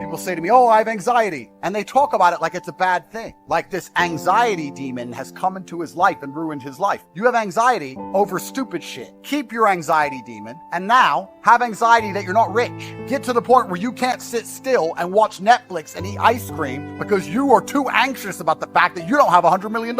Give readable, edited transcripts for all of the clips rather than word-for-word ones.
People say to me, oh, I have anxiety. And they talk about it like it's a bad thing. Like this anxiety demon has come into his life and ruined his life. You have anxiety over stupid shit. Keep your anxiety demon. And now have anxiety that you're not rich. Get to the point where you can't sit still and watch Netflix and eat ice cream because you are too anxious about the fact that you don't have $100 million.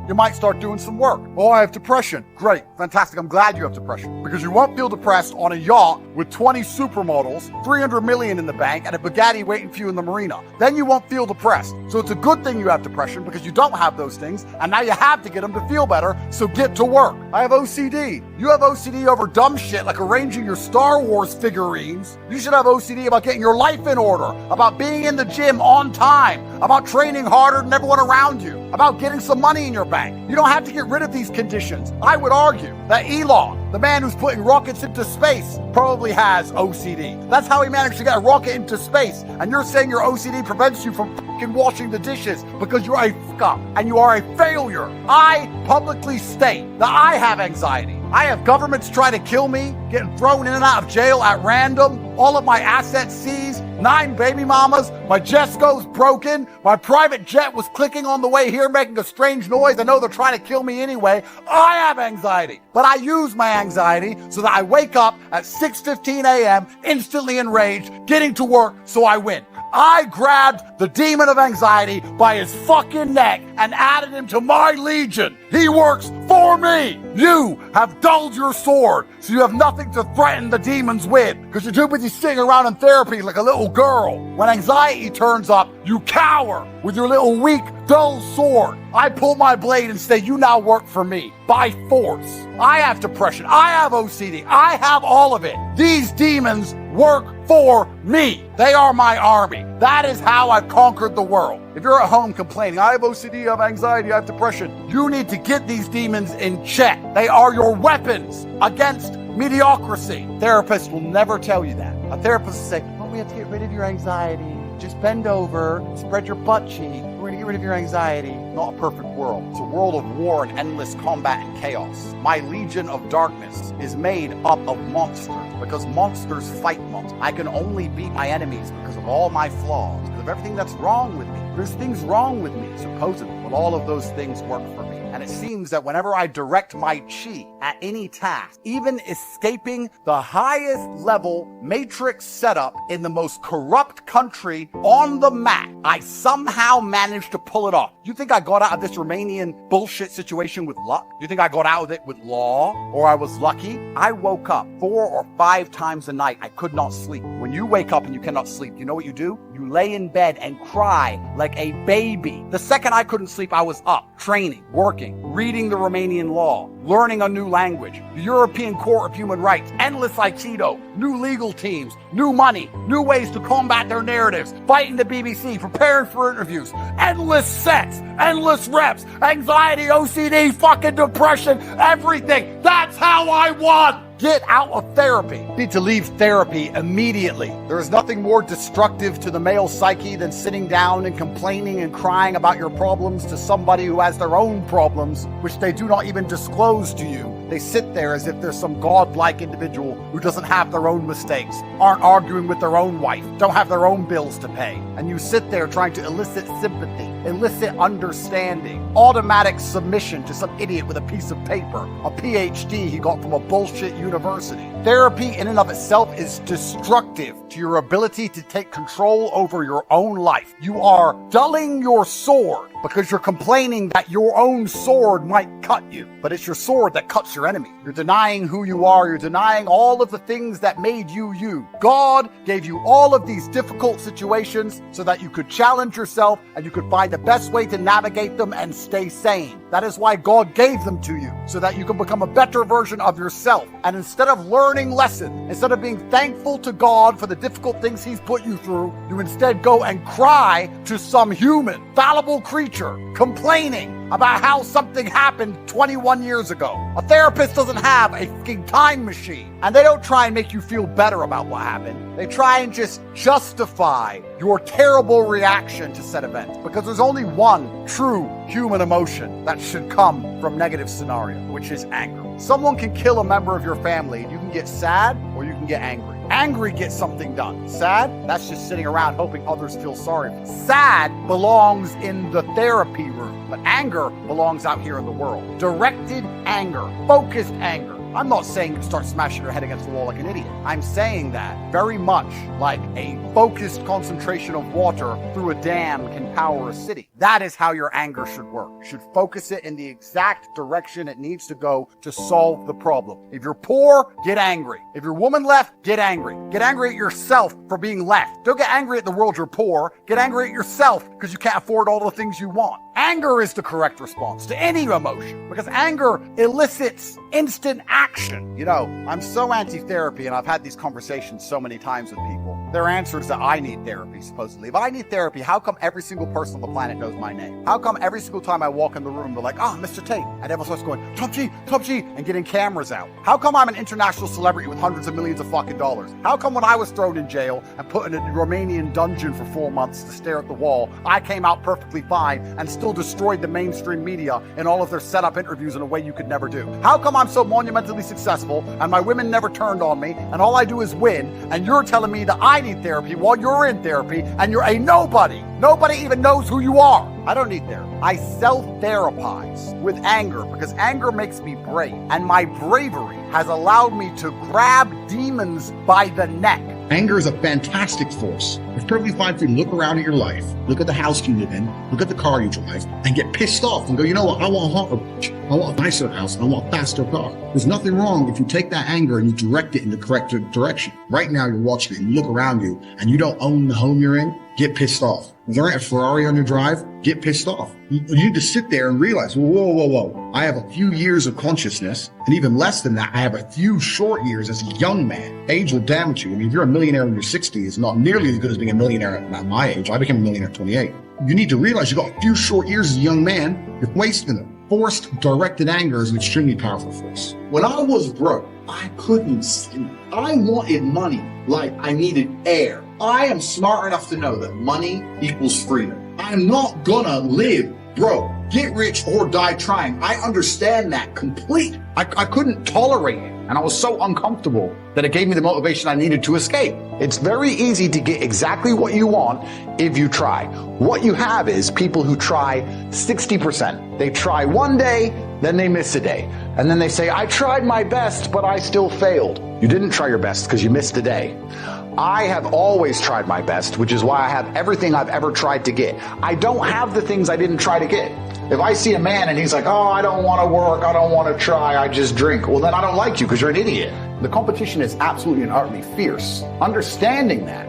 You might start doing some work. Oh, I have depression. Great. Fantastic. I'm glad you have depression because you won't feel depressed on a yacht with 20 supermodels, $300 million in the bank, and a Bugatti waiting for you in the marina. Then you won't feel depressed. So it's a good thing you have depression because you don't have those things, and now you have to get them to feel better, so get to work. I have OCD. You have OCD over dumb shit like arranging your Star Wars figurines. You should have OCD about getting your life in order, about being in the gym on time, about training harder than everyone around you, about getting some money in your bank. You don't have to get rid of these conditions. I would argue that Elon, the man who's putting rockets into space, probably has OCD. That's how he managed to get a rocket into space. And you're saying your OCD prevents you from fucking washing the dishes because you're a fuck up and you are a failure. I publicly state that I have anxiety. I have governments trying to kill me, getting thrown in and out of jail at random, all of my assets seized, 9 baby mamas, my Jesco's broken, my private jet was clicking on the way here making a strange noise. I know they're trying to kill me anyway. I have anxiety, but I use my anxiety so that I wake up at 6:15 a.m. instantly enraged, getting to work so I win. I grabbed the demon of anxiety by his fucking neck and added him to my legion. He works for me. You have dulled your sword, so you have nothing to threaten the demons with, because you're too busy sitting around in therapy like a little girl. When anxiety turns up, you cower with your little weak, dull sword. I pull my blade and say, you now work for me, by force. I have depression. I have OCD. I have all of it. These demons work for me. They are my army. That is how I've conquered the world. If you're at home complaining, I have OCD, I have anxiety, I have depression, you need to get these demons in check. They are your weapons against mediocrity. Therapists will never tell you that. A therapist will say, well, we have to get rid of your anxiety. Just bend over, spread your butt cheek. We're gonna get rid of your anxiety. Not a perfect world. It's a world of war and endless combat and chaos. My legion of darkness is made up of monsters because monsters fight monsters. I can only beat my enemies because of all my flaws, because of everything that's wrong with me. There's things wrong with me, supposedly, but all of those things work for me. And it seems that whenever I direct my chi at any task, even escaping the highest level matrix setup in the most corrupt country on the map, I somehow managed to pull it off. You think I got out of this Romanian bullshit situation with luck? You think I got out of it with law or I was lucky? I woke up 4 or 5 times a night. I could not sleep. When you wake up and you cannot sleep, you know what you do? You lay in bed and cry like a baby. The second I couldn't sleep, I was up, training, working, reading the Romanian law, learning a new language, the European Court of Human Rights, endless Aikido, new legal teams, new money, new ways to combat their narratives, fighting the BBC, preparing for interviews, endless sets, endless reps, anxiety, OCD, fucking depression, everything. That's how I won. Get out of therapy. You need to leave therapy immediately. There is nothing more destructive to the male psyche than sitting down and complaining and crying about your problems to somebody who has their own problems, which they do not even disclose to you. They sit there as if there's some godlike individual who doesn't have their own mistakes, aren't arguing with their own wife, don't have their own bills to pay. And you sit there trying to elicit sympathy, elicit understanding, automatic submission to some idiot with a piece of paper, a PhD he got from a bullshit university. Therapy in and of itself is destructive to your ability to take control over your own life. You are dulling your sword because you're complaining that your own sword might cut you, but it's your sword that cuts your enemy. You're denying who you are. You're denying all of the things that made you you. God gave you all of these difficult situations so that you could challenge yourself and you could find the best way to navigate them and stay sane. That is why God gave them to you, so that you can become a better version of yourself. And instead of learning lessons, instead of being thankful to God for the difficult things he's put you through, you instead go and cry to some human, fallible creature, complaining about how something happened 21 years ago. A therapist doesn't have a fucking time machine, and they don't try and make you feel better about what happened. They try and just justify your terrible reaction to said events, because there's only one true human emotion that should come from negative scenario, which is anger. Someone can kill a member of your family, and you can get sad or you can get angry. Angry gets something done. Sad? That's just sitting around hoping others feel sorry. Sad belongs in the therapy room, but anger belongs out here in the world. Directed anger, focused anger. I'm not saying you start smashing your head against the wall like an idiot. I'm saying that very much like a focused concentration of water through a dam can power a city. That is how your anger should work. You should focus it in the exact direction it needs to go to solve the problem. If you're poor, get angry. If you're woman left, get angry. Get angry at yourself for being left. Don't get angry at the world you're poor. Get angry at yourself because you can't afford all the things you want. Anger is the correct response to any emotion because anger elicits instant action. You know, I'm so anti-therapy, and I've had these conversations so many times with people. Their answer is that I need therapy, supposedly. If I need therapy, how come every single person on the planet knows my name? How come every single time I walk in the room, they're like, Mr. Tate, and everyone starts going, Top G, and getting cameras out? How come I'm an international celebrity with hundreds of millions of fucking dollars? How come when I was thrown in jail and put in a Romanian dungeon for 4 months to stare at the wall, I came out perfectly fine and still destroyed the mainstream media in all of their setup interviews in a way you could never do? How come I'm so monumentally successful and my women never turned on me and all I do is win, and you're telling me that I need therapy while you're in therapy and you're a nobody? Nobody even knows who you are. I don't need therapy. I self-therapize with anger because anger makes me brave, and my bravery has allowed me to grab demons by the neck. Anger is a fantastic force. It's perfectly fine for you to look around at your life, look at the house you live in, look at the car you drive, and get pissed off and go, you know what, I want I want a nicer house, I want a faster car. There's nothing wrong if you take that anger and you direct it in the correct direction. Right now you're watching it and you look around you and you don't own the home you're in, get pissed off. If there ain't a Ferrari on your drive, get pissed off. You need to sit there and realize, whoa. I have a few years of consciousness, and even less than that, I have a few short years as a young man. Age will damage you. I mean, if you're a millionaire in your 60s, it's not nearly as good as being a millionaire at my age. I became a millionaire at 28. You need to realize you got a few short years as a young man, you're wasting them. Forced, directed anger is an extremely powerful force. When I was broke, I couldn't sleep. I wanted money like I needed air. I am smart enough to know that money equals freedom. I'm not gonna live broke, get rich, or die trying. I understand that completely. I couldn't tolerate it, and I was so uncomfortable that it gave me the motivation I needed to escape. It's very easy to get exactly what you want if you try. What you have is people who try 60%. They try one day, then they miss a day. And then they say, I tried my best, but I still failed. You didn't try your best because you missed a day. I have always tried my best, which is why I have everything I've ever tried to get. I don't have the things I didn't try to get. If I see a man and he's like, I don't want to work, I don't want to try, I just drink, well, then I don't like you because you're an idiot. The competition is absolutely and utterly fierce. Understanding that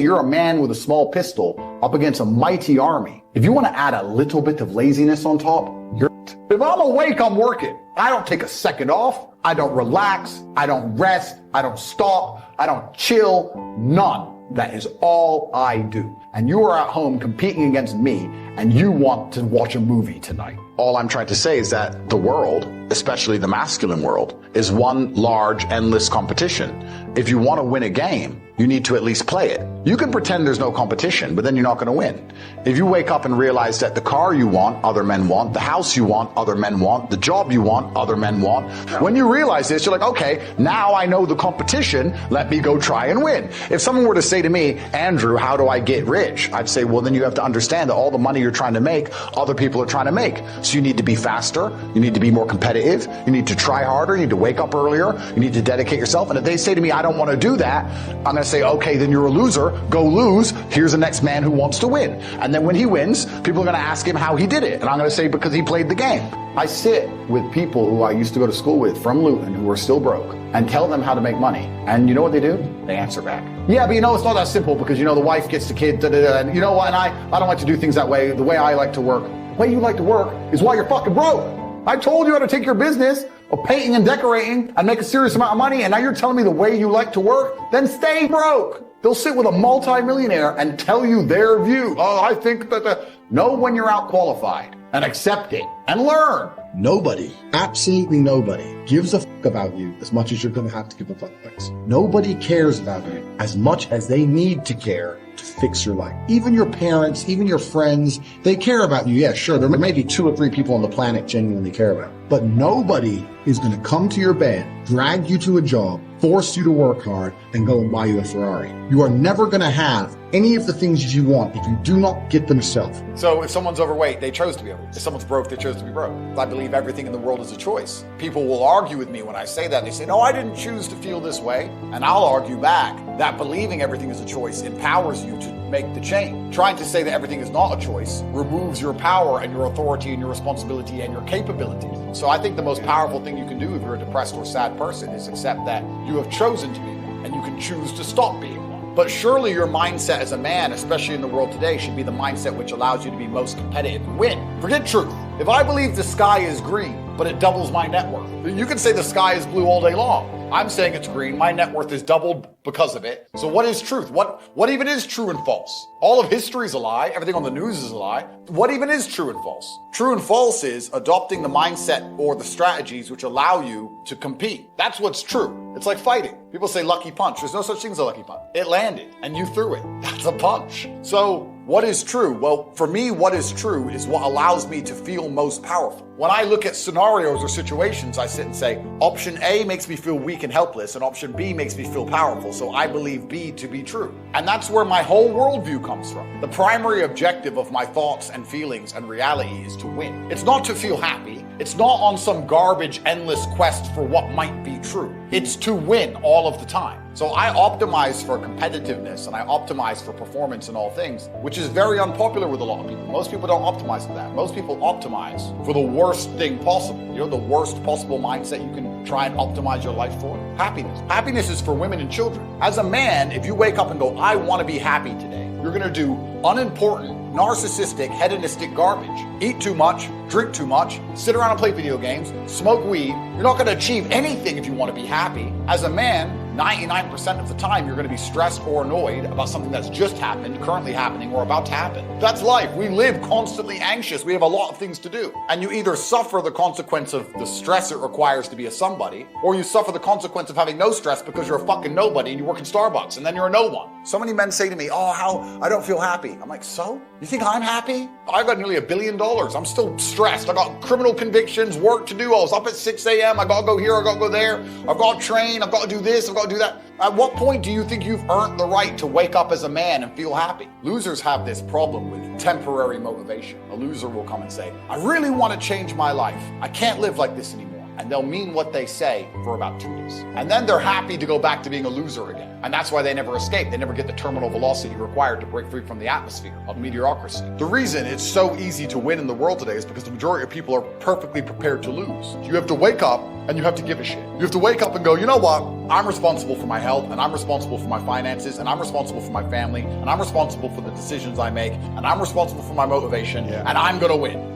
you're a man with a small pistol up against a mighty army. If you want to add a little bit of laziness on top, you're... If I'm awake, I'm working. I don't take a second off. I don't relax. I don't rest. I don't stop. I don't chill. None. That is all I do. And you are at home competing against me, and you want to watch a movie tonight. All I'm trying to say is that the world, especially the masculine world, is one large, endless competition. If you want to win a game, you need to at least play it. You can pretend there's no competition, but then you're not going to win. If you wake up and realize that the car you want, other men want, the house you want, other men want, the job you want, other men want, when you realize this, you're like, okay, now I know the competition, let me go try and win. If someone were to say to me, Andrew, how do I get rich? I'd say, well, then you have to understand that all the money you're trying to make, other people are trying to make. So you need to be faster, you need to be more competitive, you need to try harder, you need to wake up earlier, you need to dedicate yourself. And if they say to me, I don't want to do that, I'm going to say, okay, then you're a loser, go lose, here's the next man who wants to win. And then when he wins, people are going to ask him how he did it. And I'm going to say, because he played the game. I sit with people who I used to go to school with from Luton who are still broke and tell them how to make money. And you know what they do? They answer back. Yeah, but you know, it's not that simple because, you know, the wife gets the kid, and you know what, and I don't like to do things that way. The way I like to work, the way you like to work is why you're fucking broke. I told you how to take your business of painting and decorating and make a serious amount of money, and now you're telling me the way you like to work? Then stay broke. They'll sit with a multi-millionaire and tell you their view. Oh, I think that know when you're out qualified and accept it and learn. Nobody, absolutely nobody, gives a fuck about you as much as you're going to have to give a fuck about. Nobody cares about you as much as they need to care to fix your life. Even your parents, even your friends, they care about you. Yeah, sure, there may be 2 or 3 people on the planet genuinely care about you. But nobody is going to come to your bed, drag you to a job, force you to work hard, and go and buy you a Ferrari. You are never going to have any of the things you want if you do not get them yourself. So if someone's overweight, they chose to be overweight. If someone's broke, they chose to be broke. I believe everything in the world is a choice. People will argue with me when I say that. They say, no, I didn't choose to feel this way. And I'll argue back that believing everything is a choice empowers you to make the change. Trying to say that everything is not a choice removes your power and your authority and your responsibility and your capability. So I think the most powerful thing you can do if you're a depressed or sad person is accept that you have chosen to be one and you can choose to stop being one. But surely your mindset as a man, especially in the world today, should be the mindset which allows you to be most competitive and win. Forget truth. If I believe the sky is green, but it doubles my net worth, you can say the sky is blue all day long. I'm saying it's green. My net worth is doubled because of it. So what is truth? What even is true and false? All of history is a lie. Everything on the news is a lie. What even is true and false? True and false is adopting the mindset or the strategies which allow you to compete. That's what's true. It's like fighting. People say lucky punch. There's no such thing as a lucky punch. It landed and you threw it. That's a punch. So what is true? Well, for me, what is true is what allows me to feel most powerful. When I look at scenarios or situations, I sit and say, option A makes me feel weak and helpless, and option B makes me feel powerful, so I believe B to be true. And that's where my whole worldview comes from. The primary objective of my thoughts and feelings and reality is to win. It's not to feel happy. It's not on some garbage, endless quest for what might be true. It's to win all of the time. So I optimize for competitiveness and I optimize for performance in all things, which is very unpopular with a lot of people. Most people don't optimize for that. Most people optimize for the worst thing possible. You know, the worst possible mindset you can try and optimize your life for? Happiness. Happiness is for women and children. As a man, if you wake up and go, I want to be happy today, you're going to do unimportant, narcissistic, hedonistic garbage. Eat too much, drink too much, sit around and play video games, smoke weed. You're not going to achieve anything if you want to be happy. As a man, 99% of the time, you're going to be stressed or annoyed about something that's just happened, currently happening, or about to happen. That's life. We live constantly anxious. We have a lot of things to do. And you either suffer the consequence of the stress it requires to be a somebody, or you suffer the consequence of having no stress because you're a fucking nobody and you work in Starbucks and then you're a no one. So many men say to me, oh, how I don't feel happy. I'm like, so? You think I'm happy? I've got nearly $1 billion. I'm still stressed. I got criminal convictions, work to do. I was up at 6 a.m. I got to go here. I got to go there. I've got to train. I've got to do this. I've got to do that. At what point do you think you've earned the right to wake up as a man and feel happy? Losers have this problem with temporary motivation. A loser will come and say, I really want to change my life. I can't live like this anymore. And they'll mean what they say for about 2 days. And then they're happy to go back to being a loser again. And that's why they never escape. They never get the terminal velocity required to break free from the atmosphere of mediocrity. The reason it's so easy to win in the world today is because the majority of people are perfectly prepared to lose. You have to wake up and you have to give a shit. You have to wake up and go, you know what? I'm responsible for my health, and I'm responsible for my finances, and I'm responsible for my family, and I'm responsible for the decisions I make, and I'm responsible for my motivation, and I'm gonna win.